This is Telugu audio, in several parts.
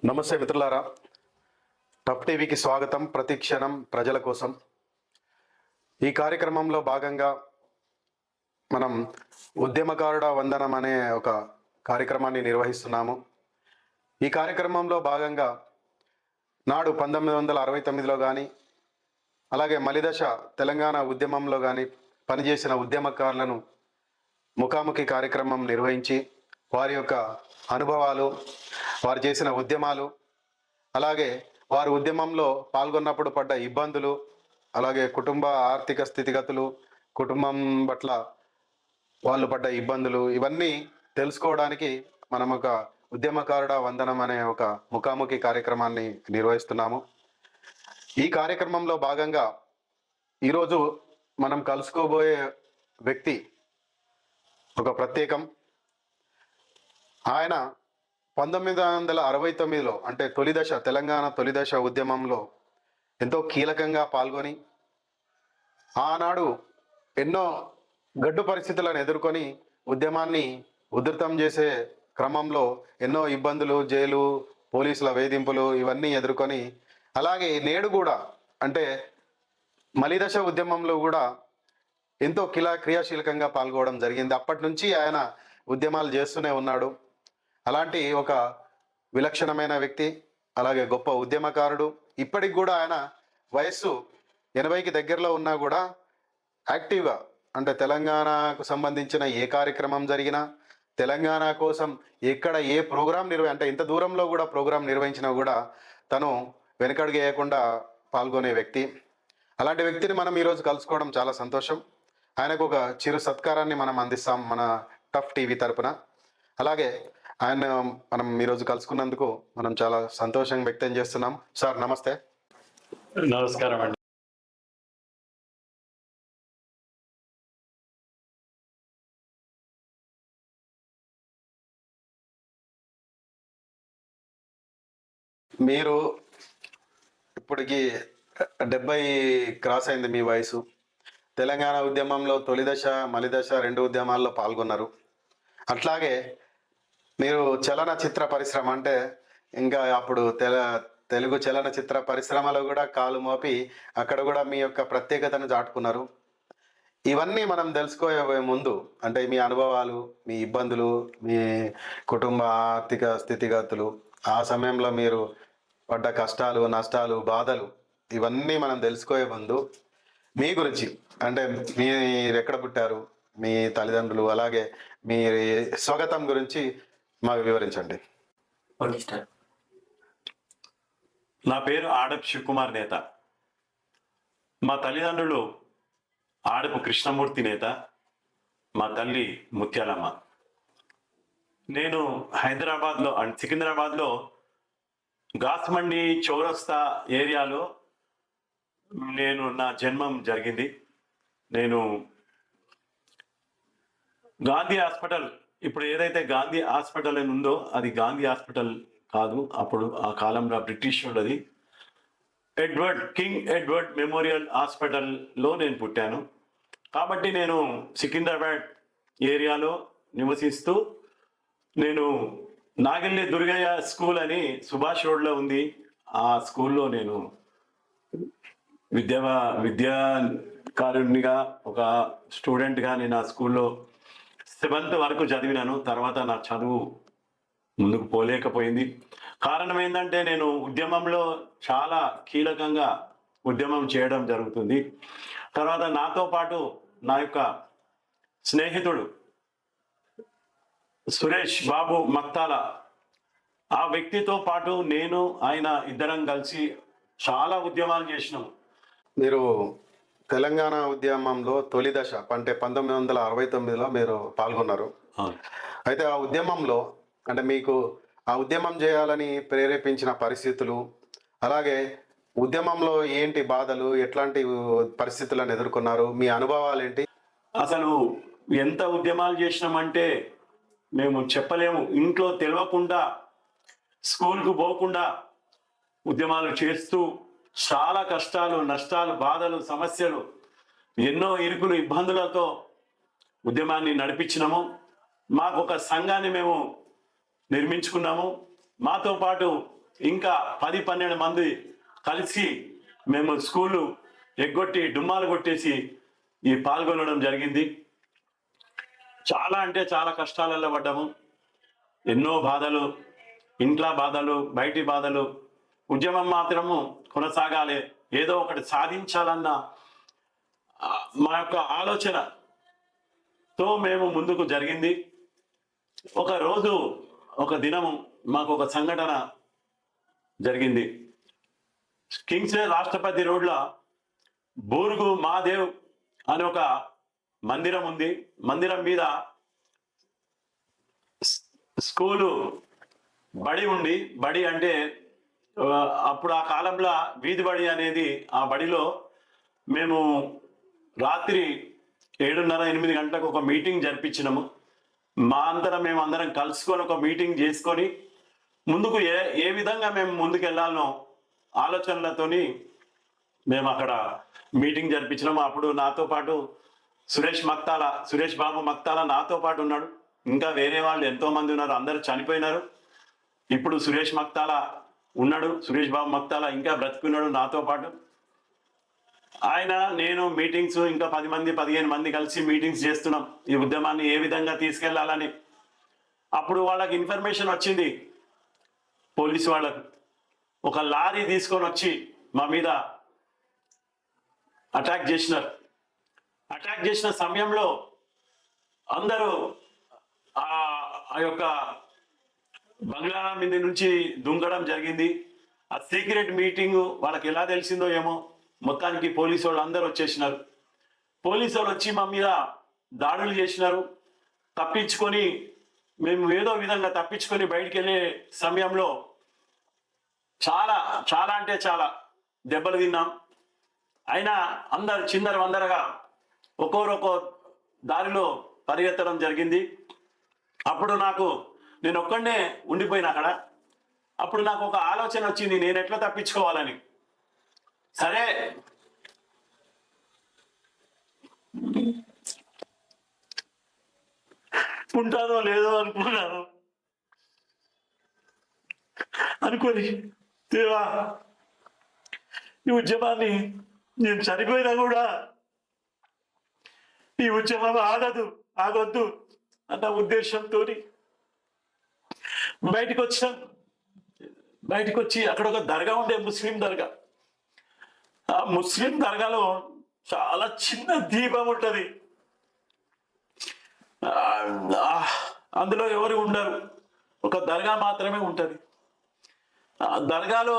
నమస్తే మిత్రులారా, టఫ్ టీవీకి స్వాగతం. ప్రతి క్షణం ప్రజల కోసం. ఈ కార్యక్రమంలో భాగంగా మనం ఉద్యమకారుడ వందనం అనే ఒక కార్యక్రమాన్ని నిర్వహిస్తున్నాము. ఈ కార్యక్రమంలో భాగంగా నాడు 1969లో కానీ, అలాగే మలిదశ తెలంగాణ ఉద్యమంలో కానీ పనిచేసిన ఉద్యమకారులను ముఖాముఖి కార్యక్రమం నిర్వహించి వారి యొక్క అనుభవాలు, వారు చేసిన ఉద్యమాలు, అలాగే వారు ఉద్యమంలో పాల్గొన్నప్పుడు పడ్డ ఇబ్బందులు, అలాగే కుటుంబ ఆర్థిక స్థితిగతులు, కుటుంబం పట్ల వాళ్ళు పడ్డ ఇబ్బందులు, ఇవన్నీ తెలుసుకోవడానికి మనం ఒక ఉద్యమకారుడ వందనం అనే ఒక ముఖాముఖి కార్యక్రమాన్ని నిర్వహిస్తున్నాము. ఈ కార్యక్రమంలో భాగంగా ఈరోజు మనం కలుసుకోబోయే వ్యక్తి ఒక ప్రత్యేకం. ఆయన 1969లో అంటే తెలంగాణ తొలిదశ ఉద్యమంలో ఎంతో కీలకంగా పాల్గొని ఆనాడు ఎన్నో గడ్డు పరిస్థితులను ఎదుర్కొని ఉద్యమాన్ని ఉధృతం చేసే క్రమంలో ఎన్నో ఇబ్బందులు, జైలు, పోలీసుల వేధింపులు ఇవన్నీ ఎదుర్కొని, అలాగే నేడు కూడా అంటే మలిదశ ఉద్యమంలో కూడా ఎంతో క్రియాశీలకంగా పాల్గొనడం జరిగింది. అప్పటి నుంచి ఆయన ఉద్యమాలు చేస్తూనే ఉన్నాడు. అలాంటి ఒక విలక్షణమైన వ్యక్తి, అలాగే గొప్ప ఉద్యమకారుడు. ఇప్పటికి కూడా ఆయన వయస్సు 80కి దగ్గరలో ఉన్నా కూడా యాక్టివ్గా అంటే తెలంగాణకు సంబంధించిన ఏ కార్యక్రమం జరిగినా, తెలంగాణ కోసం ఎక్కడ ఏ ప్రోగ్రాం అంటే ఇంత దూరంలో కూడా ప్రోగ్రాం నిర్వహించినా కూడా తను వెనకడుగు వేయకుండా పాల్గొనే వ్యక్తి. అలాంటి వ్యక్తిని మనం ఈరోజు కలుసుకోవడం చాలా సంతోషం. ఆయనకు ఒక చిరు సత్కారాన్ని మనం అందిస్తాం మన టఫ్ టీవీ తరపున. అలాగే ఆయన మనం ఈరోజు కలుసుకున్నందుకు మనం చాలా సంతోషం వ్యక్తం చేస్తున్నాం. సార్ నమస్తే. నమస్కారం అండి. మీరు ఇప్పటికి 70 క్రాస్ అయింది మీ వయసు. తెలంగాణ ఉద్యమంలో తొలిదశ, మలిదశ రెండు ఉద్యమాల్లో పాల్గొన్నారు. అట్లాగే మీరు చలనచిత్ర పరిశ్రమ అంటే ఇంకా అప్పుడు తెలుగు చలనచిత్ర పరిశ్రమలో కూడా కాలు మోపి అక్కడ కూడా మీ యొక్క ప్రత్యేకతను చాటుకున్నారు. ఇవన్నీ మనం తెలుసుకోబోయే ముందు అంటే మీ అనుభవాలు, మీ ఇబ్బందులు, మీ కుటుంబ ఆర్థిక స్థితిగతులు, ఆ సమయంలో మీరు పడ్డ కష్టాలు, నష్టాలు, బాధలు, ఇవన్నీ మనం తెలుసుకోబోయే ముందు మీ గురించి అంటే మీరు ఎక్కడ పుట్టారు, మీ తల్లిదండ్రులు, అలాగే మీ స్వాగతం గురించి మాకు వివరించండి. నా పేరు ఆడపు శివకుమార్ నేత. మా తల్లిదండ్రులు ఆడపు కృష్ణమూర్తి నేత, మా తల్లి ముత్యాలమ్మ. నేను హైదరాబాద్లో సికింద్రాబాద్లో గాస్మండి చౌరస్తా ఏరియాలో నా జన్మం జరిగింది. నేను గాంధీ హాస్పిటల్, ఇప్పుడు ఏదైతే గాంధీ హాస్పిటల్ అని ఉందో అది గాంధీ హాస్పిటల్ కాదు, అప్పుడు ఆ కాలంలో బ్రిటిష్ వాళ్ళది కింగ్ ఎడ్వర్డ్ మెమోరియల్ హాస్పిటల్లో నేను పుట్టాను. కాబట్టి నేను సికింద్రాబాద్ ఏరియాలో నివసిస్తూ నేను నాగల్లి దుర్గయ్య స్కూల్ అని సుభాష్ రోడ్లో ఉంది, ఆ స్కూల్లో నేను విద్యాకారునిగా ఒక స్టూడెంట్గా నేను ఆ స్కూల్లో 7th వరకు చదివినాను. తర్వాత నా చదువు ముందుకు పోలేకపోయింది. కారణం ఏంటంటే నేను ఉద్యమంలో చాలా కీలకంగా ఉద్యమం చేయడం జరుగుతుంది. తర్వాత నాతో పాటు నా యొక్క స్నేహితుడు సురేష్ బాబు మక్తాల, ఆ వ్యక్తితో పాటు నేను ఆయన ఇద్దరం కలిసి చాలా ఉద్యమాలు చేసినాం. మీరు తెలంగాణ ఉద్యమంలో తొలి దశ అంటే 1969లో మీరు పాల్గొన్నారు. అయితే ఆ ఉద్యమంలో అంటే మీకు ఆ ఉద్యమం చేయాలని ప్రేరేపించిన పరిస్థితులు, అలాగే ఉద్యమంలో ఏంటి బాధలు, ఎట్లాంటి పరిస్థితులను ఎదుర్కొన్నారు, మీ అనుభవాలు ఏంటి? అసలు ఎంత ఉద్యమాలు చేసినామంటే మేము చెప్పలేము. ఇంట్లో తెలియకుండా, స్కూల్కు పోకుండా ఉద్యమాలు చేస్తూ చాలా కష్టాలు, నష్టాలు, బాధలు, సమస్యలు, ఎన్నో ఇరుకులు, ఇబ్బందులతో ఉద్యమాన్ని నడిపించినాము. మాకు ఒక సంఘాన్ని మేము నిర్మించుకున్నాము. మాతో పాటు ఇంకా 10-12 మంది కలిసి మేము స్కూలు ఎగ్గొట్టి డుమ్మాలు కొట్టేసి ఈ పాల్గొనడం జరిగింది. చాలా అంటే చాలా కష్టాలలో పడ్డాము. ఎన్నో బాధలు, ఇంట్లో బాధలు, బయటి బాధలు. ఉద్యమం మాత్రము కొనసాగాలి, ఏదో ఒకటి సాధించాలన్న మా యొక్క ఆలోచనతో మేము ముందుకు జరిగింది. ఒక రోజు ఒక దినము మాకు ఒక సంఘటన జరిగింది. కింగ్స్వే రాష్ట్రపతి రోడ్లో బూర్గు మహాదేవ్ అనే ఒక మందిరం ఉంది. మందిరం మీద స్కూలు బడి ఉంది. బడి అంటే అప్పుడు ఆ కాలంలో వీధి బడి అనేది, ఆ బడిలో మేము రాత్రి 7:30-8 గంటలకు ఒక మీటింగ్ జరిపించినాము. మా అంతరం మేము అందరం కలుసుకొని ఒక మీటింగ్ చేసుకొని ముందుకు ఏ విధంగా మేము ముందుకు వెళ్ళాలనో ఆలోచనలతోని మేము అక్కడ మీటింగ్ జరిపించినాము. అప్పుడు నాతో పాటు సురేష్ బాబు మక్తాల నాతో పాటు ఉన్నాడు. ఇంకా వేరే వాళ్ళు ఎంతో మంది ఉన్నారు, అందరూ చనిపోయినారు. ఇప్పుడు సురేష్ బాబు మక్తాల ఇంకా బ్రతుకున్నాడు నాతో పాటు. ఆయన నేను మీటింగ్స్ ఇంకా 10-15 మంది కలిసి మీటింగ్స్ చేస్తున్నాం, ఈ ఉద్యమాన్ని ఏ విధంగా తీసుకెళ్లాలని. అప్పుడు వాళ్ళకి ఇన్ఫర్మేషన్ వచ్చింది, పోలీసు వాళ్ళకు. ఒక లారీ తీసుకొని వచ్చి మా మీద అటాక్ చేసినారు. అటాక్ చేసిన సమయంలో అందరూ ఆ యొక్క బంగ్లా మీద నుంచి దుంగడం జరిగింది. ఆ సీక్రెట్ మీటింగ్ వాళ్ళకి ఎలా తెలిసిందో ఏమో, మొత్తానికి పోలీసు వాళ్ళు అందరూ వచ్చేసినారు. పోలీసు వాళ్ళు వచ్చి మా మీద దాడులు చేసినారు. తప్పించుకొని మేము ఏదో విధంగా తప్పించుకొని బయటికి వెళ్ళే సమయంలో చాలా చాలా అంటే చాలా దెబ్బలు తిన్నాం. అయినా అందరు చిందరవందరగా ఒక్కొక్క దారిలో పరిగెత్తడం జరిగింది. అప్పుడు నేను ఒక్కడే ఉండిపోయిన అక్కడ. అప్పుడు నాకు ఒక ఆలోచన వచ్చింది, నేను ఎట్లా తప్పించుకోవాలని. సరే ఉంటానో లేదో అనుకొని దేవా, ఈ ఉద్యమాన్ని నేను చనిపోయినా కూడా ఈ ఉద్యమం ఆగొద్దు అన్న ఉద్దేశంతో బయటకు వచ్చి అక్కడ ఒక దర్గా ఉండే, ముస్లిం దర్గా. ఆ ముస్లిం దర్గాలో చాలా చిన్న దీపం ఉంటుంది. అందులో ఎవరు ఉండరు, ఒక దర్గా మాత్రమే ఉంటుంది. ఆ దర్గాలో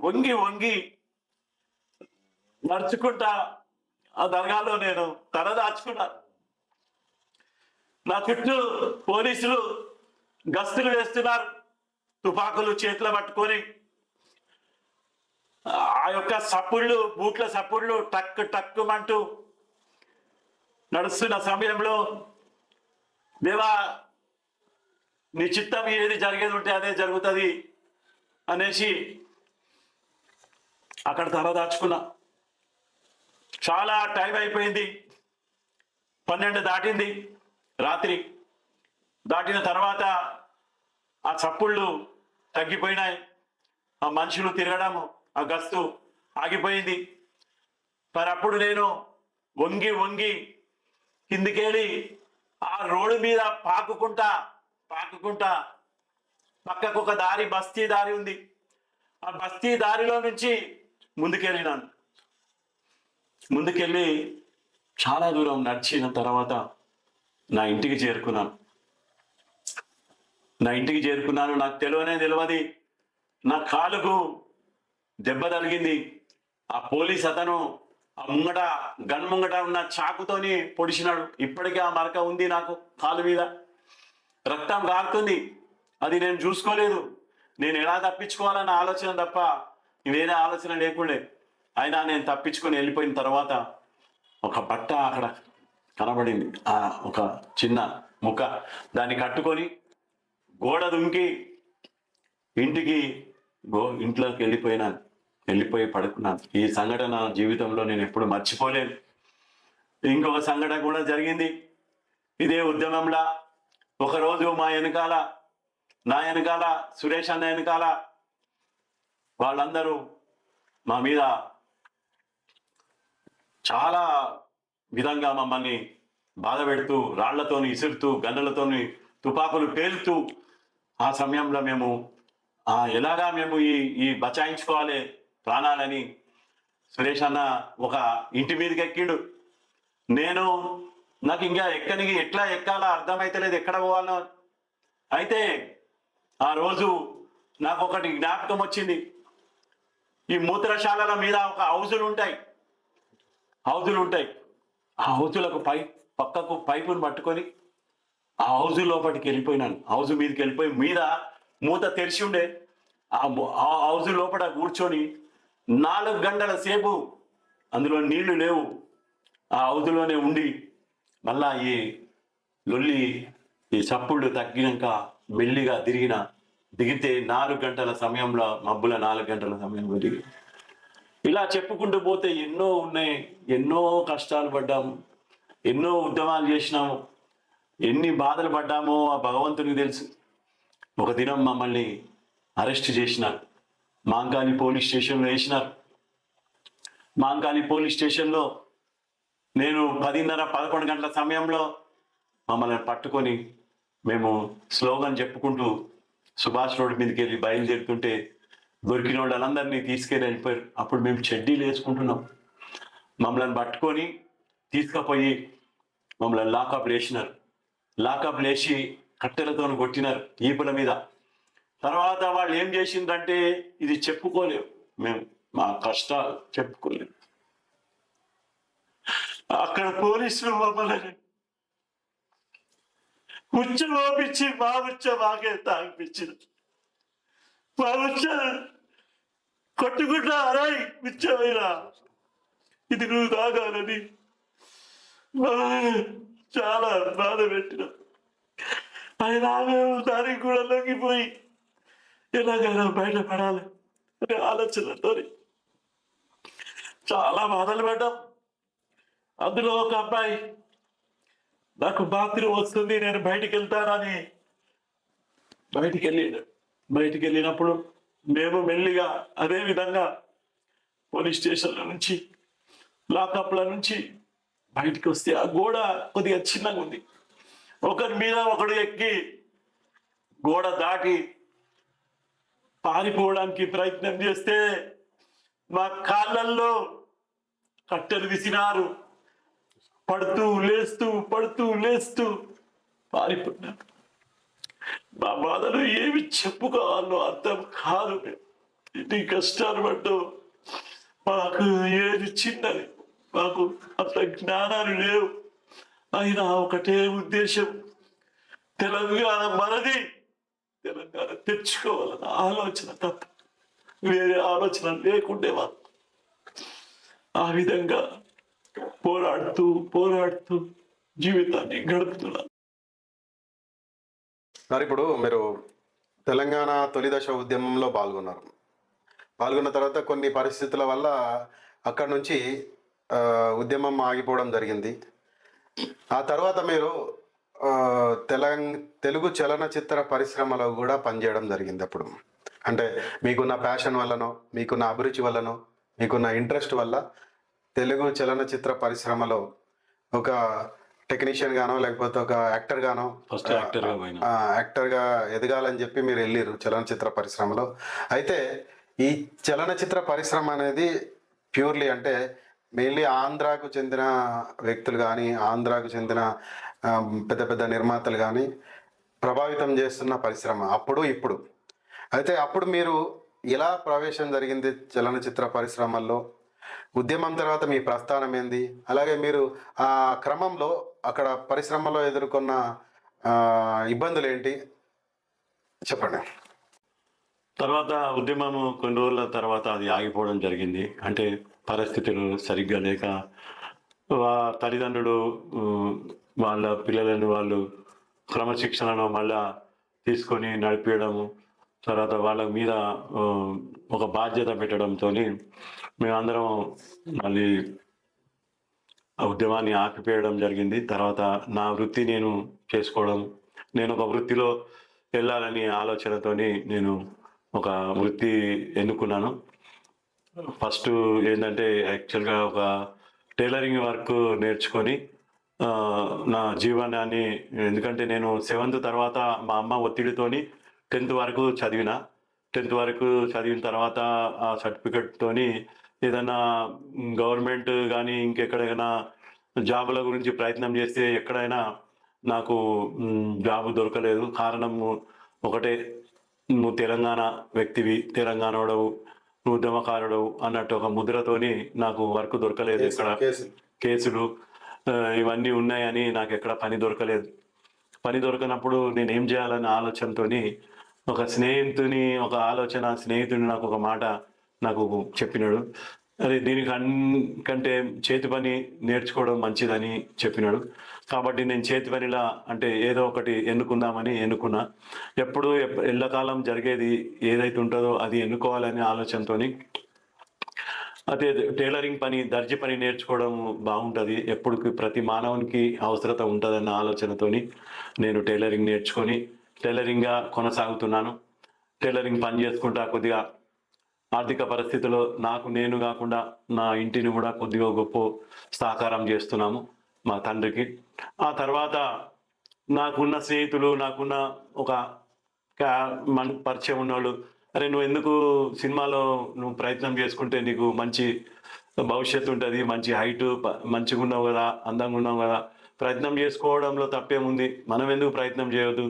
వంగి నడుచుకుంటా ఆ దర్గాలో నేను తలదాచుకున్నా. నా చుట్టూ పోలీసులు గస్తులు వేస్తున్నారు, తుపాకులు చేతిలో పట్టుకొని. ఆ యొక్క బూట్ల సప్పుళ్ళు టక్కుమంటూ నడుస్తున్న సమయంలో, దేవా నీ చిత్తం ఏది జరిగేది ఉంటే అదే జరుగుతుంది అనేసి అక్కడ తలదాచుకున్నా. చాలా టైం అయిపోయింది, 12 దాటింది. రాత్రి దాటిన తర్వాత ఆ చప్పుళ్ళు తగ్గిపోయినాయి, ఆ మనుషులు తిరగడము, ఆ గస్తు ఆగిపోయింది. మరి అప్పుడు నేను వంగి కిందికెళ్ళి ఆ రోడ్డు మీద పాకుకుంటా పక్కకు ఒక దారి, బస్తీ దారి ఉంది. ఆ బస్తీ దారిలో నుంచి ముందుకెళ్ళి చాలా దూరం నడిచిన తర్వాత నా ఇంటికి చేరుకున్నాను. నాకు తెలియదు, నా కాలుకు దెబ్బ తగిలింది. ఆ పోలీస్ అతను ఆ గన్ ముంగట ఉన్న చాకుతోని పొడిచినాడు. ఇప్పటికీ ఆ మరక ఉంది నాకు కాలు మీద, రక్తం కారుతుంది. అది నేను చూసుకోలేదు. నేను ఎలా తప్పించుకోవాలన్న ఆలోచన తప్ప వేరే ఆలోచన లేకుండే. అయినా నేను తప్పించుకొని వెళ్ళిపోయిన తర్వాత ఒక బట్ట అక్కడ కనబడింది, ఒక చిన్న ముక్క. దాన్ని కట్టుకొని గోడ దుంకి ఇంట్లోకి వెళ్ళిపోయి పడుకున్నాను. ఈ సంఘటన జీవితంలో నేను ఎప్పుడు మర్చిపోలేను. ఇంకొక సంఘటన కూడా జరిగింది ఇదే ఉద్యమంలో. ఒకరోజు మా వెనకాల నా వెనకాల సురేష్ అన్న వెనకాల వాళ్ళందరూ మా మీద చాలా విధంగా మమ్మల్ని బాధ పెడుతూ, రాళ్లతోని ఇసురుతూ, గన్నులతోని తుపాకులు పేలుతూ, ఆ సమయంలో మేము ఎలాగా మేము ఈ బచాయించుకోవాలి ప్రాణాలని సురేష్ అన్న ఒక ఇంటి మీదకి ఎక్కిండు. నాకు ఇంకా ఎట్లా ఎక్కాలో అర్థమైతలేదు, ఎక్కడ పోవాలో. అయితే ఆ రోజు నాకు ఒకటి జ్ఞాపకం వచ్చింది. ఈ మూత్రశాలల మీద ఒక హౌజులు ఉంటాయి. ఆ హౌజులకు పక్కకు పైపును పట్టుకొని ఆ హౌజు లోపలికి వెళ్ళిపోయినాను. హౌజు మీదకి వెళ్ళిపోయి మీద మూత తెరిచి ఉండే ఆ హౌజు లోపల కూర్చొని 4 గంటల సేపు అందులో నీళ్లు లేవు. ఆ హౌజులోనే ఉండి మళ్ళా ఈ లొల్లి ఈ చప్పుళ్ళు తగ్గినాక మెల్లిగా దిగితే 4 గంటల సమయంలో మబ్బుల 4 గంటల సమయంలో దిగి ఇలా చెప్పుకుంటూ పోతే ఎన్నో ఉన్నాయి. ఎన్నో కష్టాలు పడ్డాము, ఎన్నో ఉద్యమాలు చేసినాము, ఎన్ని బాధలు పడ్డామో ఆ భగవంతునికి తెలుసు. ఒక దినం మమ్మల్ని అరెస్ట్ చేసినారు. మాంకాళి పోలీస్ స్టేషన్లో వేసినారు. మాంకాళి పోలీస్ స్టేషన్లో నేను 10:30-11 గంటల సమయంలో మమ్మల్ని పట్టుకొని మేము స్లోగన్ చెప్పుకుంటూ సుభాష్ రోడ్ మీదకి వెళ్ళి బయలుదేరుతుంటే దొరికిన వాళ్ళందరినీ తీసుకెళ్ళి వెళ్ళిపోయారు. అప్పుడు మేము చెడ్డీలు వేసుకుంటున్నాం. మమ్మల్ని పట్టుకొని తీసుకుపోయి మమ్మల్ని లాకప్లు వేసినారు. లాకప్లు వేసి కట్టెలతో కొట్టినారు ఈపుల మీద. తర్వాత వాళ్ళు ఏం చేసిందంటే ఇది చెప్పుకోలేము, మేము మా కష్టాలు చెప్పుకోలేము. అక్కడ పోలీసులు మమ్మల్ని ఉచ్చలోపించి మా ఉచ్చ మాకే తాగిపించిన. మా ఉచ్చ కొట్టుకుంటా అరాయి ఉచ్చమైనా ఇది నువ్వు తాగాలని చాలా బాధ పెట్టిన. అయినా మేము దానికి కూడా లొంగిపోయి ఎలాగైనా బయటపడాలి అనే ఆలోచనతో చాలా బాధలు పడ్డాం. అందులో ఒక అబ్బాయి నాకు బాత్రూమ్ వస్తుంది, నేను బయటికి వెళ్తానని బయటికి వెళ్ళినప్పుడు మేము మెల్లిగా అదే విధంగా పోలీస్ స్టేషన్ల నుంచి లాకప్ల నుంచి బయటికి వస్తే ఆ గోడ కొద్దిగా చిన్నగా ఉంది. ఒకరి మీద ఒకడు ఎక్కి గోడ దాటి పారిపోవడానికి ప్రయత్నం చేస్తే మా కాళ్ళల్లో కట్టెలు విసినారు. పడుతూ లేస్తూ పారిపోయినా. మా బాధలు ఏమి చెప్పుకోవాలో అర్థం కాదు. ఇన్ని కష్టాలు పడ్డు మాకు ఏది చిన్నది, మాకు అంత జ్ఞానాలు లేవు. అయినా ఒకటే ఉద్దేశం, తెలంగాణ మనది, తెలంగాణ తెచ్చుకోవాలన్న ఆలోచన తప్ప వేరే ఆలోచన లేకుండే వాళ్ళు. ఆ విధంగా పోరాడుతూ జీవితాన్ని గడుపుతున్నారు. మరి ఇప్పుడు మీరు తెలంగాణ తొలి దశ ఉద్యమంలో పాల్గొన్న తర్వాత కొన్ని పరిస్థితుల వల్ల అక్కడి నుంచి ఉద్యమం ఆగిపోవడం జరిగింది. ఆ తర్వాత మీరు తెలుగు చలనచిత్ర పరిశ్రమలో కూడా పనిచేయడం జరిగింది. అప్పుడు అంటే మీకున్న ప్యాషన్ వల్లనో, మీకున్న అభిరుచి వల్లనో, మీకున్న ఇంట్రెస్ట్ వల్ల తెలుగు చలనచిత్ర పరిశ్రమలో ఒక టెక్నీషియన్ గానో లేకపోతే ఒక యాక్టర్ గానో యాక్టర్గా ఎదగాలని చెప్పి మీరు వెళ్ళారు చలనచిత్ర పరిశ్రమలో. అయితే ఈ చలనచిత్ర పరిశ్రమ అనేది ప్యూర్లీ అంటే మెయిన్లీ ఆంధ్రాకు చెందిన వ్యక్తులు కానీ, ఆంధ్రాకు చెందిన పెద్ద పెద్ద నిర్మాతలు కానీ ప్రభావితం చేస్తున్న పరిశ్రమ అప్పుడు ఇప్పుడు. అయితే అప్పుడు మీరు ఎలా ప్రవేశం జరిగింది చలనచిత్ర పరిశ్రమల్లో? ఉద్యమం తర్వాత మీ ప్రస్థానం ఏంది? అలాగే మీరు ఆ క్రమంలో అక్కడ పరిశ్రమలో ఎదుర్కొన్న ఇబ్బందులు ఏంటి చెప్పండి. తర్వాత ఉద్యమము కొన్ని రోజుల తర్వాత అది ఆగిపోవడం జరిగింది. అంటే పరిస్థితులు సరిగ్గా లేక తల్లిదండ్రులు వాళ్ళ పిల్లలను వాళ్ళు క్రమశిక్షణను మళ్ళా తీసుకొని నడిపించడము, తర్వాత వాళ్ళ మీద ఒక బాధ్యత పెట్టడంతో మేమందరం మళ్ళీ ఆ ఉద్యమాన్ని ఆపిపేయడం జరిగింది. తర్వాత నా వృత్తి నేను చేసుకోవడం, నేను ఒక వృత్తిలో వెళ్ళాలని ఆలోచనతోని నేను ఒక వృత్తి ఎన్నుకున్నాను. ఫస్ట్ ఏంటంటే యాక్చువల్గా ఒక టైలరింగ్ వర్క్ నేర్చుకొని ఆ, నా జీవనాన్ని, ఎందుకంటే నేను 7th తర్వాత మా అమ్మ ఒత్తిడితోని 10th వరకు చదివిన. 10th వరకు చదివిన తర్వాత ఆ సర్టిఫికెట్తోని ఏదైనా గవర్నమెంట్ కానీ ఇంకెక్కడైనా జాబుల గురించి ప్రయత్నం చేస్తే ఎక్కడైనా నాకు జాబ్ దొరకలేదు. కారణం ఒకటే, నువ్వు తెలంగాణ వ్యక్తివి, తెలంగాణోడవు, నువ్వు ఉద్యమకారుడవు అన్నట్టు ఒక ముద్రతోని నాకు వర్క్ దొరకలేదు. ఇక్కడ కేసులు ఇవన్నీ ఉన్నాయని నాకు ఎక్కడ పని దొరకలేదు. పని దొరకనప్పుడు నేను ఏం చేయాలనే ఆలోచనతోని ఒక స్నేహితుని నాకు ఒక మాట నాకు చెప్పినాడు. అదే దీనికి కంటే చేతి పని నేర్చుకోవడం మంచిదని చెప్పినాడు. కాబట్టి నేను చేతి పనిలా అంటే ఏదో ఒకటి ఎన్నుకున్నా. ఎప్పుడు ఎల్లకాలం జరిగేది ఏదైతే ఉంటుందో అది ఎన్నుకోవాలనే ఆలోచనతోని అదే టైలరింగ్ పని, దర్జీ పని నేర్చుకోవడం బాగుంటుంది, ఎప్పుడు ప్రతి మానవునికి అవసరత ఉంటుందన్న ఆలోచనతోని నేను టైలరింగ్ నేర్చుకొని టైలరింగ్గా కొనసాగుతున్నాను. టైలరింగ్ పని చేసుకుంటా కొద్దిగా ఆర్థిక పరిస్థితుల్లో నాకు నేను కాకుండా నా ఇంటిని కూడా కొద్దిగా గొప్ప సహకారం చేస్తున్నాము మా తండ్రికి. ఆ తర్వాత నాకున్న స్నేహితులు, నాకున్న ఒక పరిచయం ఉన్నవాళ్ళు, అరే నువ్వు ఎందుకు సినిమాలో నువ్వు ప్రయత్నం చేసుకుంటే నీకు మంచి భవిష్యత్తు ఉంటుంది, మంచి హైటు, మంచిగా ఉన్నావు కదా, అందంగా ఉన్నావు కదా, ప్రయత్నం చేసుకోవడంలో తప్పేముంది, మనం ఎందుకు ప్రయత్నం చేయొద్దు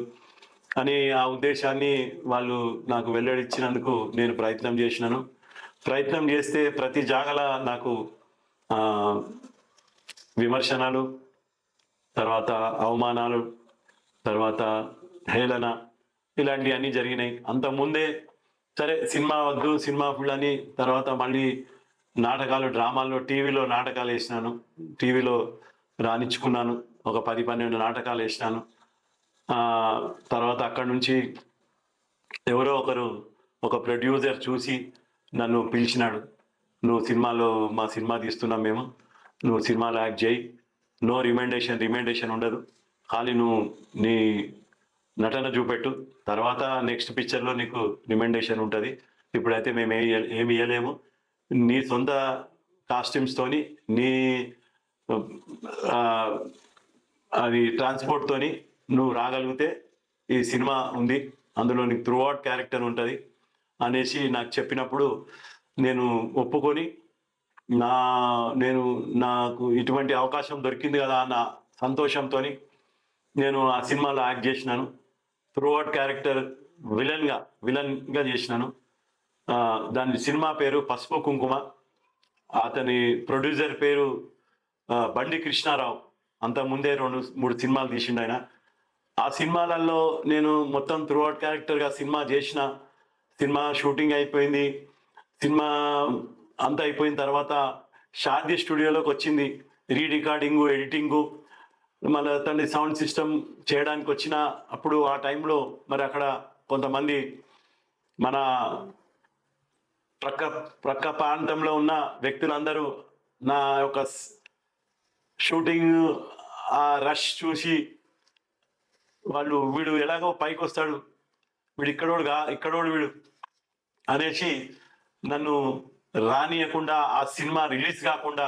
అని ఆ ఉద్దేశాన్ని వాళ్ళు నాకు వెల్లడిచ్చినందుకు నేను ప్రయత్నం చేసినాను. ప్రయత్నం చేస్తే ప్రతి జాగల నాకు విమర్శనాలు, తర్వాత అవమానాలు, తర్వాత హేళన, ఇలాంటివన్నీ జరిగినాయి. అంతకుముందే సరే సినిమా వద్దు, సినిమా ఫుల్ అని తర్వాత మళ్ళీ నాటకాలు, డ్రామాల్లో, టీవీలో నాటకాలు వేసినాను. టీవీలో రాణించుకున్నాను. ఒక 10-12 నాటకాలు వేసినాను. తర్వాత అక్కడి నుంచి ఎవరో ఒకరు, ఒక ప్రొడ్యూసర్ చూసి నన్ను పిలిచినాడు. నువ్వు మా సినిమా తీస్తున్నాం మేము, నువ్వు సినిమాలో యాక్ట్ చేయి, నో రిమెండేషన్ ఉండదు, ఖాళీ నువ్వు నీ నటన చూపెట్టు, తర్వాత నెక్స్ట్ పిక్చర్లో నీకు రిమెండేషన్ ఉంటుంది, ఇప్పుడైతే మేము ఏమి ఇవ్వలేము, నీ సొంత కాస్ట్యూమ్స్తోని నీ అది ట్రాన్స్పోర్ట్తోని నువ్వు రాగలిగితే ఈ సినిమా ఉంది, అందులో నీకు త్రూ అవుట్ క్యారెక్టర్ ఉంటుంది అనేసి నాకు చెప్పినప్పుడు నేను ఒప్పుకొని నాకు ఇటువంటి అవకాశం దొరికింది కదా అన్న సంతోషంతో నేను ఆ సినిమాలో యాక్ట్ చేసినాను. త్రూ అవుట్ క్యారెక్టర్ విలన్గా చేసినాను. దాని సినిమా పేరు పసుపు కుంకుమ. అతని ప్రొడ్యూసర్ పేరు బండి కృష్ణారావు. అంతకుముందే 2-3 సినిమాలు తీసిండు ఆయన. ఆ సినిమాలలో నేను మొత్తం త్రూ అవుట్ క్యారెక్టర్గా సినిమా చేసిన. సినిమా షూటింగ్ అయిపోయింది. సినిమా అంతా అయిపోయిన తర్వాత షార్ది స్టూడియోలోకి వచ్చింది, రికార్డింగు, ఎడిటింగు, మళ్ళీ తన సౌండ్ సిస్టమ్ చేయడానికి వచ్చిన. అప్పుడు ఆ టైంలో మరి అక్కడ కొంతమంది మన ప్రక్క ప్రాంతంలో ఉన్న వ్యక్తులందరూ నా యొక్క షూటింగ్ ఆ రష్ చూసి వాళ్ళు, వీడు ఎలాగో పైకి వస్తాడు, వీడు ఇక్కడోడు వీడు అనేసి నన్ను రానియకుండా, ఆ సినిమా రిలీజ్ కాకుండా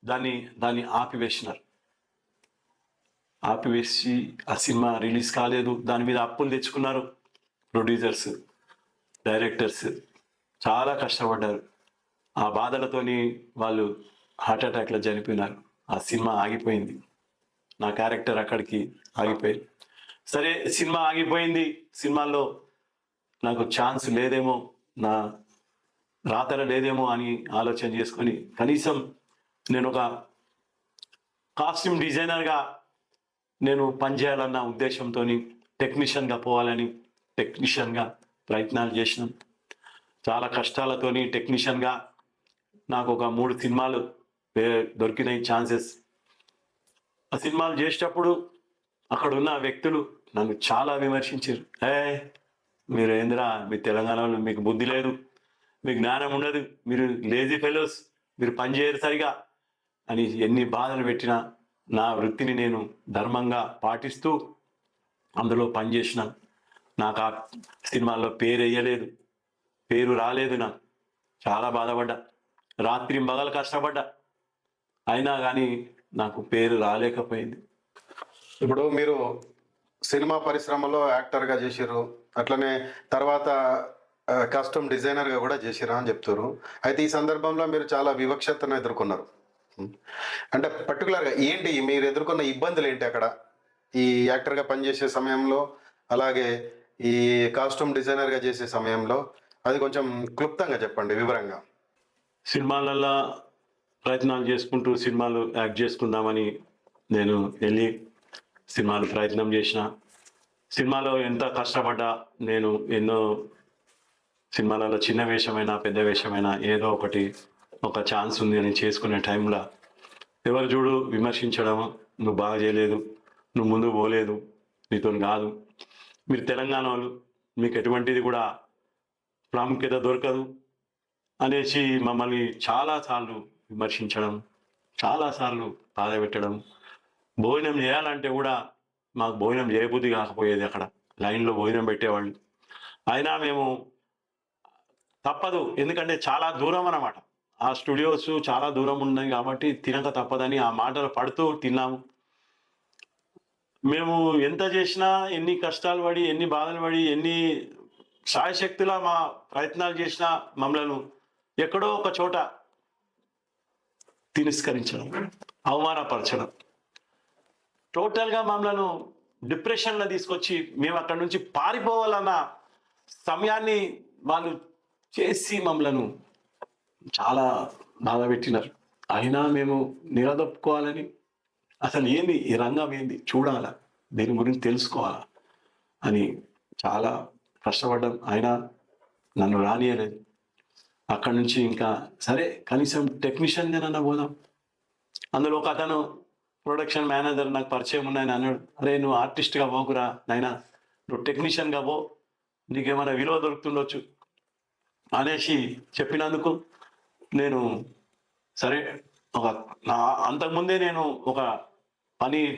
దాన్ని ఆపివేసి ఆ సినిమా రిలీజ్ కాలేదు. దాని మీద అప్పులు తెచ్చుకున్నారు ప్రొడ్యూసర్స్, డైరెక్టర్స్, చాలా కష్టపడ్డారు. ఆ బాధలతోని వాళ్ళు హార్ట్ అటాక్లో చనిపోయినారు. ఆ సినిమా ఆగిపోయింది, నా క్యారెక్టర్ అక్కడికి ఆగిపోయింది. సరే సినిమా ఆగిపోయింది, సినిమాల్లో నాకు ఛాన్స్ లేదేమో, నా రాతన లేదేమో అని ఆలోచన చేసుకొని కనీసం నేను ఒక కాస్ట్యూమ్ డిజైనర్గా నేను పనిచేయాలన్న ఉద్దేశంతో టెక్నీషియన్గా పోవాలని టెక్నీషియన్గా ప్రయత్నాలు చేసినాను. చాలా కష్టాలతోని టెక్నీషియన్గా నాకు ఒక 3 సినిమాలు దొరికినాయి ఛాన్సెస్. ఆ సినిమాలు చేసేటప్పుడు అక్కడ ఉన్న వ్యక్తులు నన్ను చాలా విమర్శించారు. మీరు ఏందిరా, మీ తెలంగాణలో మీకు బుద్ధి లేదు, మీకు జ్ఞానం ఉండదు, మీరు లేజీ ఫెలోస్, మీరు పని చేయరు సరిగా అని ఎన్ని బాధలు పెట్టినా నా వృత్తిని నేను ధర్మంగా పాటిస్తూ అందులో పనిచేసినాను. నాకు ఆ సినిమాల్లో పేరు వేయలేదు, పేరు రాలేదు. నాకు చాలా బాధపడ్డా, రాత్రి పగలు కష్టపడ్డా, అయినా కానీ నాకు పేరు రాలేకపోయింది. ఇప్పుడు మీరు సినిమా పరిశ్రమలో యాక్టర్గా చేసిర్రు, అట్లనే తర్వాత కాస్ట్యూమ్ డిజైనర్గా కూడా చేసిరా అని చెప్తారు. అయితే ఈ సందర్భంలో మీరు చాలా వివక్షతను ఎదుర్కొన్నారు. ఉం. అంటే పర్టికులర్గా ఏంటి మీరు ఎదుర్కొన్న ఇబ్బందులు ఏంటి అక్కడ ఈ యాక్టర్గా పనిచేసే సమయంలో, అలాగే ఈ కాస్ట్యూమ్ డిజైనర్గా చేసే సమయంలో? అది కొంచెం క్లుప్తంగా చెప్పండి, వివరంగా. సినిమాలల్లో ప్రయత్నాలు చేసుకుంటూ సినిమాలు యాక్ట్ చేసుకుందామని నేను వెళ్ళి సినిమాలు ప్రయత్నం చేసిన. సినిమాలో ఎంత కష్టపడ్డా, నేను ఎన్నో సినిమాలలో చిన్న వేషమైనా పెద్ద వేషమైనా ఏదో ఒకటి, ఒక ఛాన్స్ ఉంది అని చేసుకునే టైంలో ఎవరు చూడు విమర్శించడం, నువ్వు బాగా చేయలేదు, నువ్వు ముందు పోలేదు, నీతో కాదు, మీరు తెలంగాణ వాళ్ళు, మీకు ఎటువంటిది కూడా ప్రాముఖ్యత దొరకదు అనేసి మమ్మల్ని చాలాసార్లు విమర్శించడం, చాలాసార్లు బాధ పెట్టడం. భోజనం చేయాలంటే కూడా మాకు భోజనం చేయబుద్ధి కాకపోయేది. అక్కడ లైన్లో భోజనం పెట్టేవాళ్ళు, అయినా మేము తప్పదు, ఎందుకంటే చాలా దూరం అన్నమాట. ఆ స్టూడియోస్ చాలా దూరం ఉన్నాయి కాబట్టి తినక తప్పదని ఆ మాటలు పడుతూ తిన్నాము. మేము ఎంత చేసినా, ఎన్ని కష్టాలు పడి, ఎన్ని బాధలు పడి, ఎన్ని శాయశక్తులా మా ప్రయత్నాలు చేసినా మమ్మలను ఎక్కడో ఒక చోట తిరస్కరించడం, అవమానపరచడం, టోటల్గా మమ్మలను డిప్రెషన్లో తీసుకొచ్చి మేము అక్కడి నుంచి పారిపోవాలన్న సమయాన్ని వాళ్ళు చేసి మమ్మలను చాలా బాధ పెట్టినారు. అయినా మేము నిలదొక్కుకోవాలని, అసలు ఏంది ఈ రంగం, ఏంది చూడాలా, దీని గురించి తెలుసుకోవాలా అని చాలా కష్టపడ్డాం. అయినా నన్ను రానియలేదు. అక్కడి నుంచి ఇంకా సరే కనీసం టెక్నీషియన్గానన్నా పోదాం. అందులో ఒక అతను ప్రొడక్షన్ మేనేజర్ నాకు పరిచయం ఉన్నాయని అన్నాడు, అరే నువ్వు ఆర్టిస్ట్గా పోకురా నాయనా, నువ్వు టెక్నీషియన్గా పో, నీకేమైనా విలువ దొరుకుతుండొచ్చు అనేసి చెప్పినందుకు నేను సరే ఒక అంతకుముందే నేను ఒక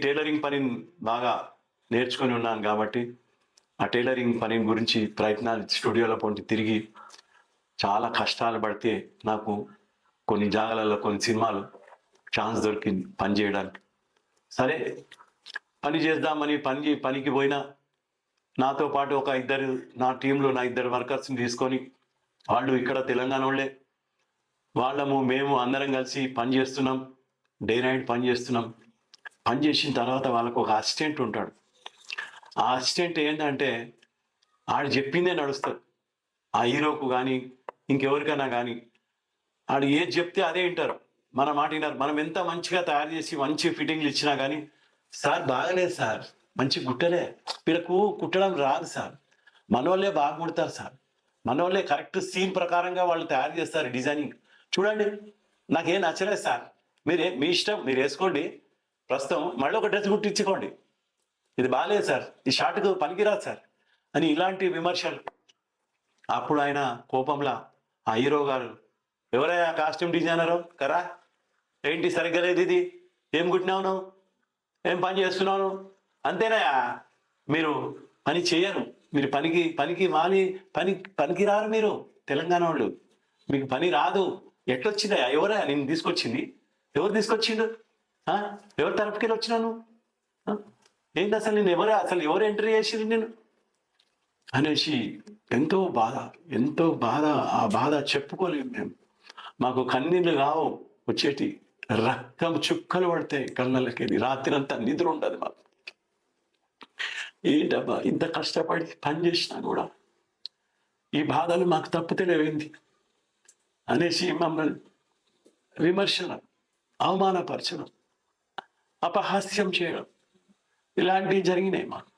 టైలరింగ్ పనిని బాగా నేర్చుకొని ఉన్నాను కాబట్టి ఆ టైలరింగ్ పని గురించి ప్రయత్నాలు స్టూడియోలో పొంటి తిరిగి చాలా కష్టాలు పడితే నాకు కొన్ని జాగాలలో కొన్ని సినిమాలు ఛాన్స్ దొరికింది పని చేయడానికి. సరే పని చేద్దామని పనికి పోయినా నాతో పాటు ఒక ఇద్దరు, నా టీంలో నా ఇద్దరు వర్కర్స్ని తీసుకొని, వాళ్ళు ఇక్కడ తెలంగాణ వాళ్ళే, మేము అందరం కలిసి పని చేస్తున్నాం, డే నైట్ పని చేస్తున్నాం. పని చేసిన తర్వాత వాళ్ళకు ఒక అసిస్టెంట్ ఉంటాడు. ఆ అసిస్టెంట్ ఏంటంటే ఆడు చెప్పిందే నడుస్తుంది. ఆ హీరోకు కానీ ఇంకెవరికైనా కానీ ఆడు ఏది చెప్తే అదే వింటారు, మన మాట వింటారు. మనం ఎంత మంచిగా తయారు చేసి మంచి ఫిట్టింగ్లు ఇచ్చినా కానీ, సార్ బాగలేదు సార్, మంచి కుట్టలే, వీళ్ళకు కుట్టడం రాదు సార్, మన వాళ్ళే బాగా కుడతారు సార్, మన వాళ్ళే కరెక్ట్ సీన్ ప్రకారంగా వాళ్ళు తయారు చేస్తారు డిజైనింగ్, చూడండి నాకేం నచ్చలేదు సార్, మీ ఇష్టం, మీరు వేసుకోండి, ప్రస్తుతం మళ్ళీ ఒక డ్రెస్ కుట్టించుకోండి, ఇది బాగాలేదు సార్, ఈ షార్ట్కు పనికిరాదు సార్ అని ఇలాంటి విమర్శలు. అప్పుడు ఆయన కోపంలా ఆ హీరో గారు, ఎవరైనా కాస్ట్యూమ్ డిజైనరు కరా, ఏంటి సరిగ్గా లేదు ఇది, ఏం కుట్టినావు నువ్వు, ఏం పని చేస్తున్నావు, అంతేనా, మీరు పని చేయరు, మీరు పనికి రారు, మీరు తెలంగాణ వాళ్ళు, మీకు పని రాదు, ఎట్లొచ్చిందా, ఎవరా నేను తీసుకొచ్చింది, ఎవరు తీసుకొచ్చిండు, ఎవరు తరపుకెళ్ళి వచ్చినాను, ఏంటి అసలు నేను ఎవరు ఎంట్రీ చేసింది నేను అనేసి ఎంతో బాధ, ఆ బాధ చెప్పుకోలేము మేము. మాకు కన్నీళ్ళు కావు వచ్చేటి, రక్తం చుక్కలు పడతాయి కళ్ళకి, రాత్రి అంతా నిద్ర ఉండదు మాకు. ఏంటబ్బా ఇంత కష్టపడి పని చేసినా కూడా ఈ బాధలు మాకు తప్పుతలేవేంది అనేసి మమ్మల్ని విమర్శనం, అవమానపరచడం, అపహాస్యం చేయడం, ఇలాంటివి జరిగినాయి మాకు.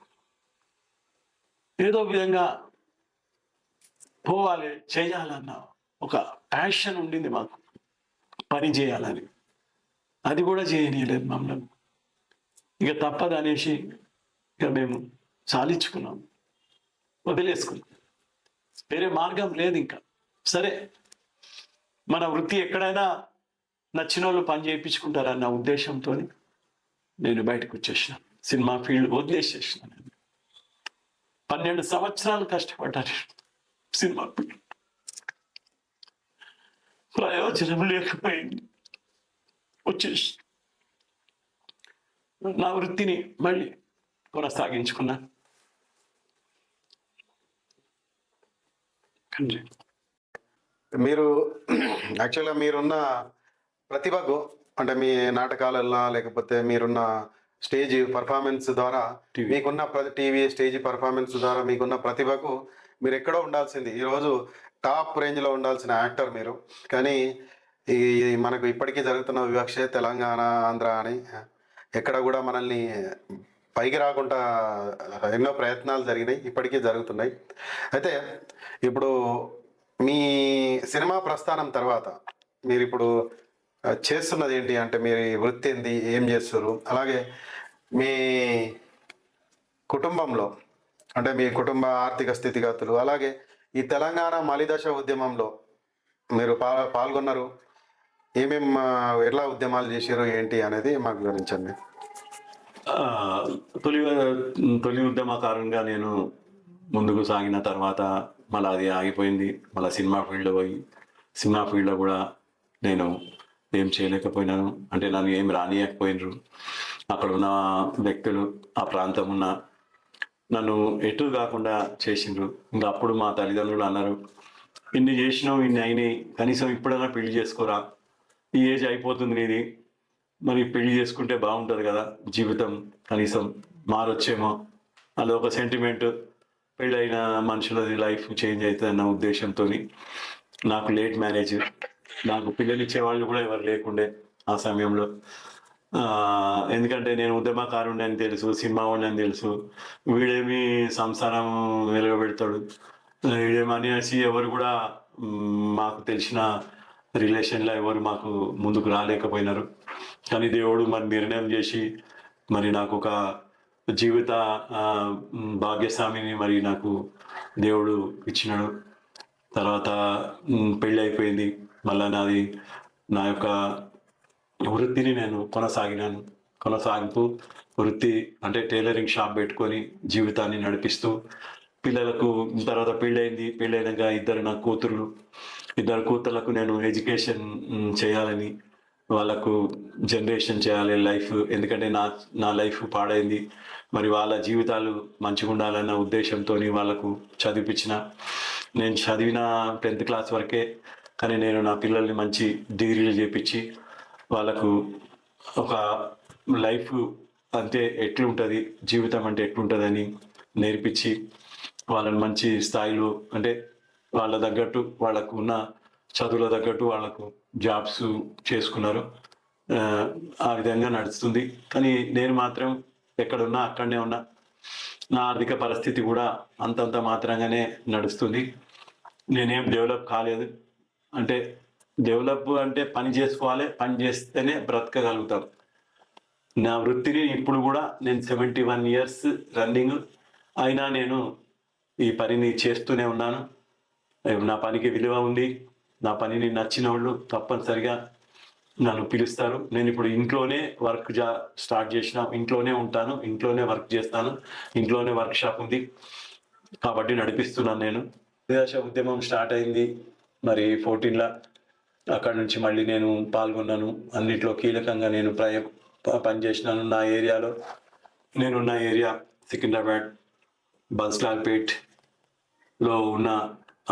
ఏదో విధంగా పోవాలి, చేయాలన్న ఒక ప్యాషన్ ఉండింది మాకు, పని చేయాలని, అది కూడా చేయనీయలేదు మమ్మల్ని. ఇక తప్పదు అనేసి ఇక మేము సాధించుకున్నాం, వదిలేసుకున్నాం, వేరే మార్గం లేదు ఇంకా. సరే మన వృత్తి ఎక్కడైనా నచ్చిన వాళ్ళు పని చేయించుకుంటారన్న ఉద్దేశంతో నేను బయటకు వచ్చేసిన, సినిమా ఫీల్డ్ వదిలేసేసిన. 12 సంవత్సరాలు కష్టపడ్డాను సినిమా ప్రయోజనం లేకపోయింది, వచ్చేసి నా వృత్తిని మళ్ళీ కొనసాగించుకున్నాను. మీరు యాక్చువల్గా మీరున్న ప్రతిభకు అంటే మీ నాటకాలల్లో లేకపోతే మీరున్న స్టేజ్ పర్ఫార్మెన్స్ ద్వారా TV. మీకున్న టీవీ స్టేజ్ పర్ఫార్మెన్స్ ద్వారా మీకున్న ప్రతిభకు మీరు ఎక్కడో ఉండాల్సింది, ఈరోజు టాప్ రేంజ్లో ఉండాల్సిన యాక్టర్ మీరు. కానీ ఈ మనకు ఇప్పటికీ జరుగుతున్న వివక్ష తెలంగాణ ఆంధ్ర అని ఎక్కడ కూడా మనల్ని పైకి రాకుండా ఎన్నో ప్రయత్నాలు జరిగినాయి, ఇప్పటికీ జరుగుతున్నాయి. అయితే ఇప్పుడు మీ సినిమా ప్రస్థానం తర్వాత మీరు ఇప్పుడు చేస్తున్నది ఏంటి, అంటే మీ వృత్తి ఏంది, ఏం చేస్తారు? అలాగే మీ కుటుంబంలో అంటే మీ కుటుంబ ఆర్థిక స్థితిగతులు, అలాగే ఈ తెలంగాణ మలిదశ ఉద్యమంలో మీరు పాల్గొన్నారు, ఏమేం ఎలా ఉద్యమాలు చేశారు ఏంటి అనేది మాకు వివరించండి. ఆ, తొలి ఉద్యమకారంగా నేను ముందుకు సాగిన తర్వాత మళ్ళీ అది ఆగిపోయింది. మళ్ళీ సినిమా ఫీల్డ్లో పోయి సినిమా ఫీల్డ్లో కూడా నేను ఏం చేయలేకపోయినాను, అంటే నన్ను ఏం రానియకపోయినరు అక్కడ ఉన్న వ్యక్తులు, ఆ ప్రాంతం ఉన్న నన్ను ఎటు కాకుండా చేసిండ్రు. ఇంకా అప్పుడు మా తల్లిదండ్రులు అన్నారు, ఇన్ని చేసినావు, ఇన్ని అయినాయి, కనీసం ఇప్పుడైనా పెళ్లి చేసుకోరా, ఈ ఏజ్ అయిపోతుంది నీది, మరి పెళ్లి చేసుకుంటే బాగుంటుంది కదా, జీవితం కనీసం మారొచ్చేమో అది ఒక సెంటిమెంట్, పెళ్ళైన మనుషులది లైఫ్ చేంజ్ అవుతుంది అన్న ఉద్దేశంతో నాకు లేట్ మ్యారేజ్, నాకు పిల్లలు ఇచ్చేవాళ్ళు కూడా ఎవరు లేకుండే ఆ సమయంలో. ఎందుకంటే నేను ఉద్యమకారుణ్ణి అని తెలుసు, సినిమా వాడిని అని తెలుసు, వీడేమి సంసారం వెలువబెడతాడు, వీడేమి అనేసి ఎవరు కూడా మాకు తెలిసిన రిలేషన్లో ఎవరు మాకు ముందుకు రాలేకపోయినారు. కానీ దేవుడు మరి నిర్ణయం చేసి మరి నాకు ఒక జీవిత భాగ్యస్వామిని మరి నాకు దేవుడు ఇచ్చినాడు. తర్వాత పెళ్ళి అయిపోయింది. మళ్ళీ నా యొక్క వృత్తిని నేను కొనసాగింపు వృత్తి అంటే టైలరింగ్ షాప్ పెట్టుకొని జీవితాన్ని నడిపిస్తూ పిల్లలకు, తర్వాత పెళ్ళైనాక ఇద్దరు కూతుర్లకు నేను ఎడ్యుకేషన్ చేయాలని, వాళ్ళకు జనరేషన్ చేయాలి లైఫ్, ఎందుకంటే నా లైఫ్ పాడైంది, మరి వాళ్ళ జీవితాలు మంచిగా ఉండాలన్న ఉద్దేశంతో వాళ్ళకు చదివించిన. నేను చదివిన 10th క్లాస్ వరకే, కానీ నేను నా పిల్లల్ని మంచి డిగ్రీలు చేపించి వాళ్ళకు ఒక లైఫ్ అంటే ఎట్లుంటుంది, జీవితం అంటే ఎట్లుంటుందని నేర్పించి వాళ్ళని మంచి స్థాయిలో, అంటే వాళ్ళ తగ్గట్టు వాళ్ళకు ఉన్న చదువుల తగ్గట్టు వాళ్ళకు జాబ్స్ చేసుకున్నారు. ఆ విధంగా నడుస్తుంది. కానీ నేను మాత్రం ఎక్కడున్నా అక్కడనే ఉన్నా. నా ఆర్థిక పరిస్థితి కూడా అంతంత మాత్రంగానే నడుస్తుంది. నేనేం డెవలప్ కాలేదు. అంటే డెవలప్ అంటే పని చేసుకోవాలి, పని చేస్తేనే బ్రతకగలుగుతాం. నా వృత్తిని ఇప్పుడు కూడా నేను 71 years రన్నింగ్ అయినా నేను ఈ పనిని చేస్తూనే ఉన్నాను. నా పనికి విలువ ఉంది. నా పనిని నచ్చిన వాళ్ళు తప్పనిసరిగా నన్ను పిలుస్తారు. నేను ఇప్పుడు ఇంట్లోనే వర్క్ స్టార్ట్ చేసిన, ఇంట్లోనే ఉంటాను, ఇంట్లోనే వర్క్ చేస్తాను, ఇంట్లోనే వర్క్ షాప్ ఉంది కాబట్టి నడిపిస్తున్నాను. నేను దేశ ఉద్యమం స్టార్ట్ అయింది మరి 14లో. అక్కడ నుంచి మళ్ళీ నేను పాల్గొన్నాను, అన్నిట్లో కీలకంగా నేను పనిచేసినాను. నా ఏరియాలో, నేనున్న ఏరియా సికింద్రాబాద్ బన్స్లాల్పేట్లో ఉన్న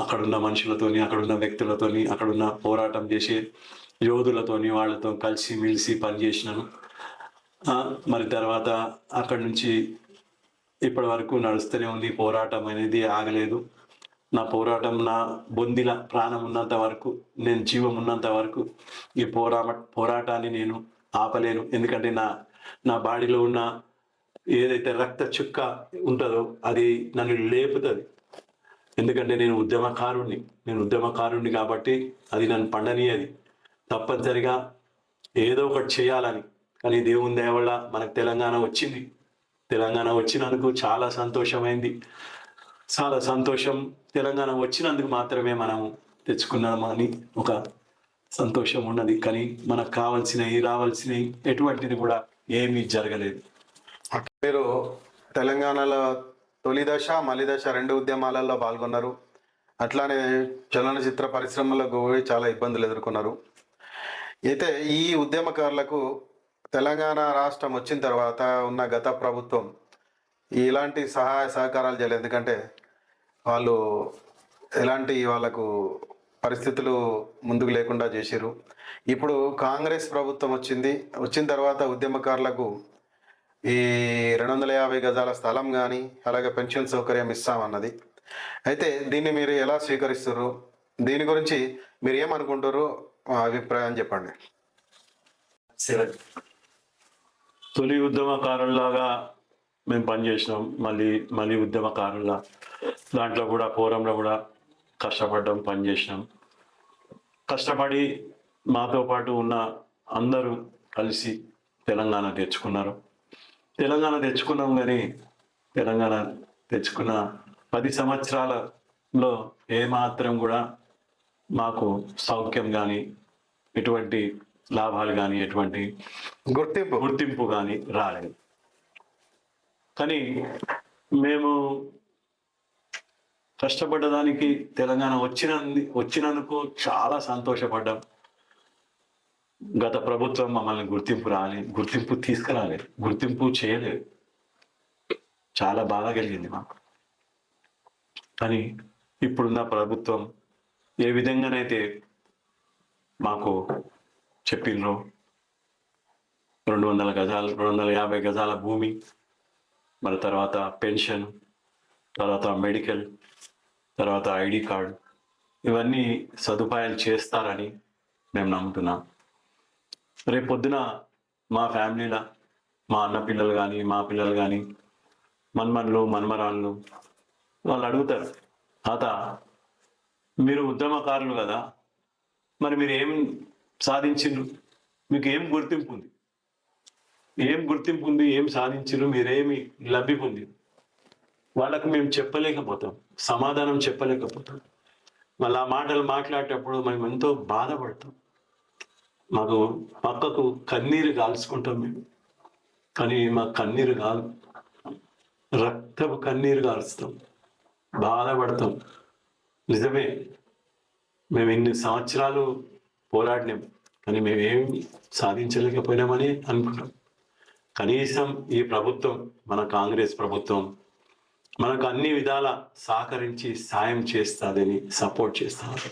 అక్కడున్న మనుషులతోని, అక్కడున్న వ్యక్తులతోని, అక్కడున్న పోరాటం చేసే యోధులతోని వాళ్ళతో కలిసి మెలిసి పనిచేసినాను. మరి తర్వాత అక్కడి నుంచి ఇప్పటి వరకు నడుస్తూనే ఉంది. పోరాటం అనేది ఆగలేదు. నా పోరాటం, నా బొందిల ప్రాణం ఉన్నంత వరకు, నేను జీవం ఉన్నంత వరకు ఈ పోరాటాన్ని నేను ఆపలేను. ఎందుకంటే నా బాడీలో ఉన్న ఏదైతే రక్త చుక్క ఉంటుందో అది నన్ను లేపుతుంది. ఎందుకంటే నేను ఉద్యమకారుణ్ణి కాబట్టి అది నన్ను పండనీయది. తప్పనిసరిగా ఏదో ఒకటి చేయాలని. కానీ దేవుని దయ వల్ల మనకు తెలంగాణ వచ్చింది. తెలంగాణ వచ్చినందుకు చాలా సంతోషమైంది. చాలా సంతోషం. తెలంగాణ వచ్చినందుకు మాత్రమే మనం తెచ్చుకున్నామని ఒక సంతోషం ఉన్నది. కానీ మనకు కావాల్సినవి, రావాల్సినవి ఎటువంటిది కూడా ఏమీ జరగలేదు. మీరు తెలంగాణలో తొలి దశ మలి దశ రెండు ఉద్యమాలలో పాల్గొన్నారు. అట్లానే చలనచిత్ర పరిశ్రమలో పోయి చాలా ఇబ్బందులు ఎదుర్కొన్నారు. అయితే ఈ ఉద్యమకారులకు తెలంగాణ రాష్ట్రం వచ్చిన తర్వాత ఉన్న గత ప్రభుత్వం ఇలాంటి సహాయ సహకారాలు చేయలేదు. ఎందుకంటే వాళ్ళు ఎలాంటి వాళ్ళకు పరిస్థితులు ముందుకు లేకుండా చేసిర్రు. ఇప్పుడు కాంగ్రెస్ ప్రభుత్వం వచ్చిన తర్వాత ఉద్యమకారులకు ఈ 250 గజాల స్థలం కానీ అలాగే పెన్షన్ సౌకర్యం ఇస్తామన్నది. అయితే దీన్ని మీరు ఎలా స్వీకరిస్తారు? దీని గురించి మీరు ఏమనుకుంటారు? మా అభిప్రాయం చెప్పండి. తొలి ఉద్యమకారుల్లాగా మేము పనిచేసినాం. మళ్ళీ ఉద్యమకారుల దాంట్లో కూడా ఫోరంలో కూడా కష్టపడ్డాం, పనిచేసినాం. కష్టపడి మాతో పాటు ఉన్న అందరూ కలిసి తెలంగాణ తెచ్చుకున్నారు. తెలంగాణ తెచ్చుకున్నాం, కానీ తెలంగాణ తెచ్చుకున్న 10 సంవత్సరాలలో ఏమాత్రం కూడా మాకు సౌఖ్యం కానీ ఎటువంటి లాభాలు కానీ ఎటువంటి గుర్తింపు కానీ రాలేదు. కానీ మేము కష్టపడ్డదానికి తెలంగాణ వచ్చినందుకు చాలా సంతోషపడ్డాం. గత ప్రభుత్వం మమ్మల్ని గుర్తింపు తీసుకురాలేదు, గుర్తింపు చేయలేదు. చాలా బాధ కలిగింది మాకు. కానీ ఇప్పుడున్న ప్రభుత్వం ఏ విధంగానైతే మాకు చెప్పిండ్రో 200 గజాలు 250 గజాల భూమి, మరి తర్వాత పెన్షన్, తర్వాత మెడికల్, తర్వాత ఐడి కార్డు, ఇవన్నీ సదుపాయాలు చేస్తారని మేము నమ్ముతున్నాం. రేపు పొద్దున మా ఫ్యామిలీలో మా అన్న పిల్లలు కానీ మా పిల్లలు కానీ మన్మన్లు మన్మరాళ్ళు వాళ్ళు అడుగుతారు, తాత మీరు ఉద్యమకారులు కదా, మరి మీరు ఏం సాధించిండ్రు, మీకు ఏం గుర్తింపు ఉంది, ఏం సాధించిండ్రు, మీరేమి లబ్ధి పొంది, వాళ్ళకు మేము చెప్పలేకపోతాం, సమాధానం చెప్పలేకపోతాం. మళ్ళీ ఆ మాటలు మాట్లాడేటప్పుడు మేము ఎంతో బాధపడతాం. మాకు పక్కకు కన్నీరు కాల్చుకుంటాం మేము. కానీ మాకు కన్నీరు కాదు, రక్తపు కన్నీరు కాల్చుతాం, బాధపడతాం. నిజమే, మేము ఇన్ని సంవత్సరాలు పోరాడినాం, కానీ మేమేమి సాధించలేకపోయినామని అనుకుంటాం. కనీసం ఈ ప్రభుత్వం, మన కాంగ్రెస్ ప్రభుత్వం మనకు అన్ని విధాల సహకరించి సాయం చేస్తుందని, సపోర్ట్ చేస్తారు.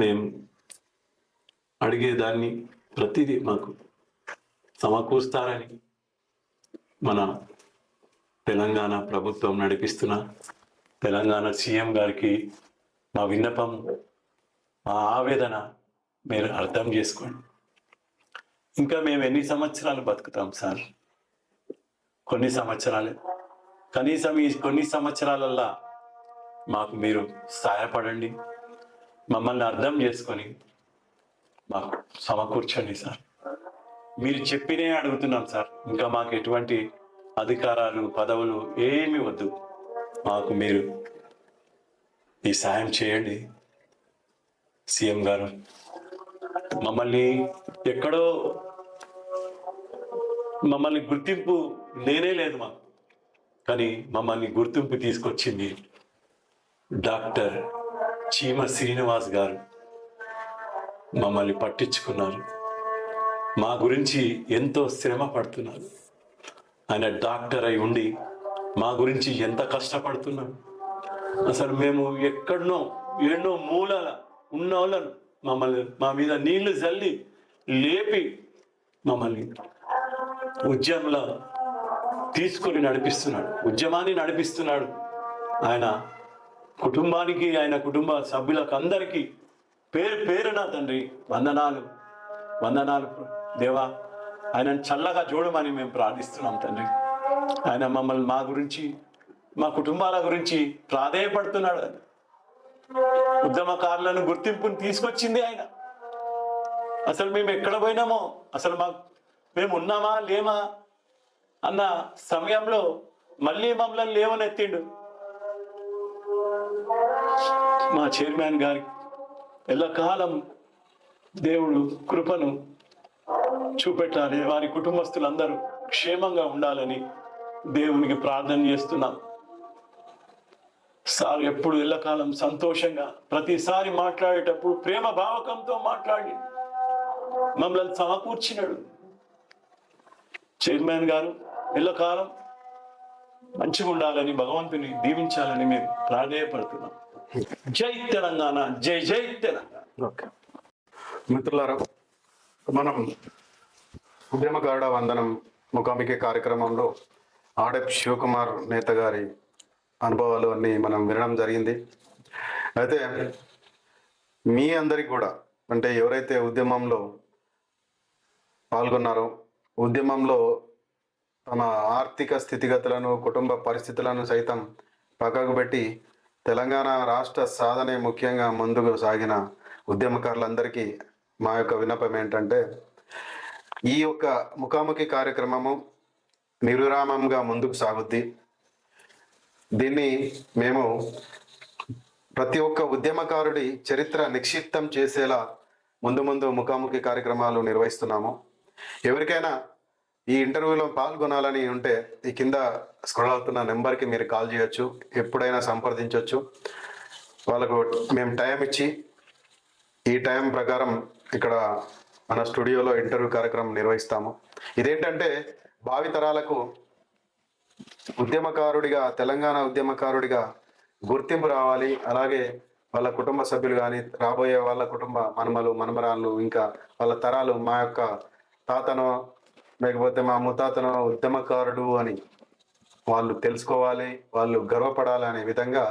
మేము అడిగేదాన్ని ప్రతిదీ మాకు సమకూరుస్తారని మన తెలంగాణ ప్రభుత్వం నడిపిస్తున్న తెలంగాణ సీఎం గారికి మా విన్నపం, మా ఆవేదన మీరు అర్థం చేసుకోండి. ఇంకా మేము ఎన్ని సంవత్సరాలు బతుకుతాం సార్? కొన్ని సంవత్సరాలే. కనీసం ఈ కొన్ని సంవత్సరాలల్లా మాకు మీరు సహాయపడండి, మమ్మల్ని అర్థం చేసుకొని మాకు సమకూర్చండి సార్. మీరు చెప్పినే అడుగుతున్నాం సార్. ఇంకా మాకు ఎటువంటి అధికారాలు పదవులు ఏమి వద్దు, మాకు మీరు ఈ సాయం చేయండి సీఎం గారు. మమ్మల్ని ఎక్కడో గుర్తింపు లేనే లేదు మాకు, కానీ మమ్మల్ని గుర్తింపు తీసుకొచ్చింది డాక్టర్ చీమ శ్రీనివాస్ గారు. మమ్మల్ని పట్టించుకున్నారు, మా గురించి ఎంతో శ్రమ పడుతున్నారు. ఆయన డాక్టర్ అయి ఉండి మా గురించి ఎంత కష్టపడుతున్నాడు. అసలు మేము ఎన్నో మూలాల ఉన్న వాళ్ళను మా మీద నీళ్లు చల్లి లేపి మమ్మల్ని ఉద్యమంలో తీసుకొని నడిపిస్తున్నాడు, ఉద్యమాన్ని నడిపిస్తున్నాడు. ఆయన కుటుంబానికి, ఆయన కుటుంబ సభ్యులకు అందరికీ పేరున తండ్రి వందనాలు దేవా. ఆయనను చల్లగా చూడమని మేము ప్రార్థిస్తున్నాం తండ్రి. ఆయన మమ్మల్ని, మా గురించి, మా కుటుంబాల గురించి ప్రాధేయపడుతున్నాడు. ఉద్యమకారులను గుర్తింపుని తీసుకొచ్చింది ఆయన. అసలు మేము ఎక్కడ పోయినామో, అసలు మేము ఉన్నామా లేమా అన్న సమయంలో మళ్ళీ మమ్మల్ని లేవనెత్తిండు. మా చైర్మన్ గారికి ఎల్లకాలం దేవుడు కృపను చూపెట్టాలి, వారి కుటుంబస్తులందరూ క్షేమంగా ఉండాలని దేవునికి ప్రార్థన చేస్తున్నాం. సార్ ఎప్పుడు ఎల్లకాలం సంతోషంగా ప్రతిసారి మాట్లాడేటప్పుడు ప్రేమ భావకంతో మాట్లాడి మమ్మల్ని సమకూర్చినాడు. చైర్మన్ గారు ఎల్లకాలం మంచిగా ఉండాలని, భగవంతుని దీవించాలని మేము ప్రాధేయపడుతున్నాం. జై తెలంగాణ, జై జై తెలంగాణ. ఓకే మిత్రులారా, మనం ఉద్యమకారుడ వందనం ముఖాముఖి కార్యక్రమంలో ఆడెప్ శివకుమార్ నేత గారి అనుభవాలు అన్నీ మనం వినడం జరిగింది. అయితే మీ అందరికి కూడా, అంటే ఎవరైతే ఉద్యమంలో పాల్గొన్నారో, ఉద్యమంలో తమ ఆర్థిక స్థితిగతులను, కుటుంబ పరిస్థితులను సైతం పక్కకు పెట్టి తెలంగాణ రాష్ట్ర సాధనే ముఖ్యంగా ముందుకు సాగిన ఉద్యమకారులందరికీ మా యొక్క విన్నపం ఏంటంటే, ఈ యొక్క ముఖాముఖి కార్యక్రమము నిర్విరామంగా ముందుకు సాగుద్ది. దీన్ని మేము ప్రతి ఒక్క ఉద్యమకారుడి చరిత్ర నిక్షిప్తం చేసేలా ముందు ముఖాముఖి కార్యక్రమాలు నిర్వహిస్తున్నాము. ఎవరికైనా ఈ ఇంటర్వ్యూలో పాల్గొనాలని ఉంటే ఈ కింద స్క్రోల్ అవుతున్న నెంబర్కి మీరు కాల్ చేయొచ్చు, ఎప్పుడైనా సంప్రదించవచ్చు. వాళ్ళకు మేము టైం ఇచ్చి ఈ టైం ప్రకారం ఇక్కడ మన స్టూడియోలో ఇంటర్వ్యూ కార్యక్రమం నిర్వహిస్తాము. ఇదేంటంటే భావితరాలకు ఉద్యమకారుడిగా, తెలంగాణ ఉద్యమకారుడిగా గుర్తింపు రావాలి. అలాగే వాళ్ళ కుటుంబ సభ్యులు కానీ, రాబోయే వాళ్ళ కుటుంబ మనమలు, మనమరాళ్ళు, ఇంకా వాళ్ళ తరాలు మా యొక్క తాతనో లేకపోతే మా ముత్తాతనో ఉద్యమకారుడు అని వాళ్ళు తెలుసుకోవాలి, వాళ్ళు గర్వపడాలి అనే విధంగా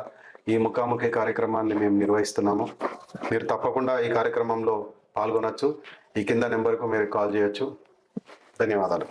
ఈ ముఖాముఖి కార్యక్రమాన్ని మేము నిర్వహిస్తున్నాము. మీరు తప్పకుండా ఈ కార్యక్రమంలో పాల్గొనవచ్చు. ఈ కింద నెంబర్కు మీరు కాల్ చేయొచ్చు. ధన్యవాదాలు.